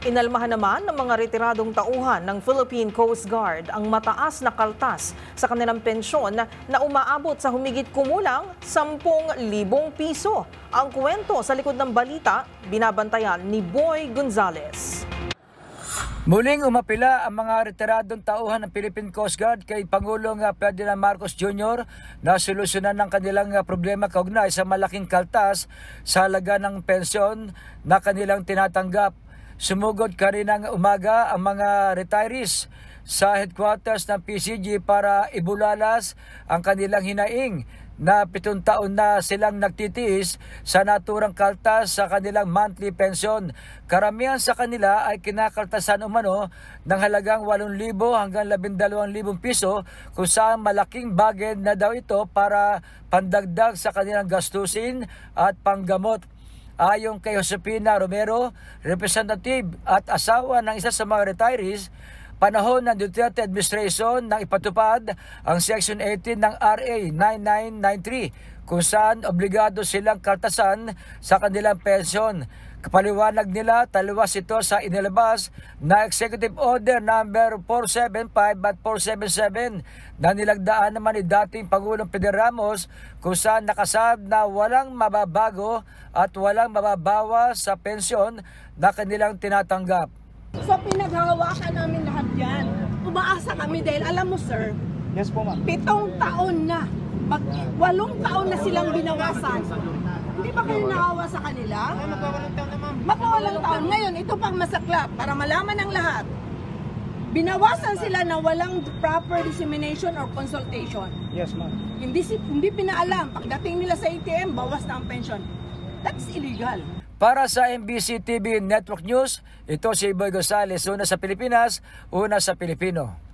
Inalmahan naman ng mga retiradong tauhan ng Philippine Coast Guard ang mataas na kaltas sa kanilang pensyon na umaabot sa humigit kumulang 10,000 piso. Ang kwento sa likod ng balita, binabantayan ni Boy Gonzales. Muling umapila ang mga retiradong tauhan ng Philippine Coast Guard kay Pangulong Ferdinand Marcos Jr. na solusyonan ng kanilang problema kaugnay sa malaking kaltas sa halaga ng pensyon na kanilang tinatanggap. Sumugod kaninang umaga ang mga retirees sa headquarters ng PCG para ibulalas ang kanilang hinaing na 7 taon na silang nagtitiis sa naturang kaltas sa kanilang monthly pension. Karamihan sa kanila ay kinakaltasan umano ng halagang 8,000 hanggang 12,000 piso kung saan malaking bagay na daw ito para pandagdag sa kanilang gastusin at panggamot. Ayon kay Josefina Romero, representative at asawa ng isa sa mga retirees, panahon ng Duterte administration nang ipatupad ang Section 18 ng RA 9993 kung saan obligado silang kaltasan sa kanilang pensyon. Kapaliwanag nila, taliwas ito sa inilabas na Executive Order number 475 at 477 na nilagdaan naman ni dating Pangulong Fidel Ramos kung saan nakasab na walang mababago at walang mababawas sa pensyon na kanilang tinatanggap. So pinaghahawakan namin lahat yan. Umaasa kami dahil alam mo sir, Yes po ma'am. 7 taon na, 8 taon na silang binawasan. Hindi ba kayo naawa sa kanila? Magwawalang taon na ma'am. Magwawalang taon. Ngayon, ito pang masaklap para malaman ng lahat. Binawasan sila na walang proper dissemination or consultation. Yes ma'am. Hindi pinaalam. Pagdating nila sa ATM, bawas na ang pension. That's illegal. Para sa MBC TV Network News, ito si Boy Gonzales, una sa Pilipinas, una sa Pilipino.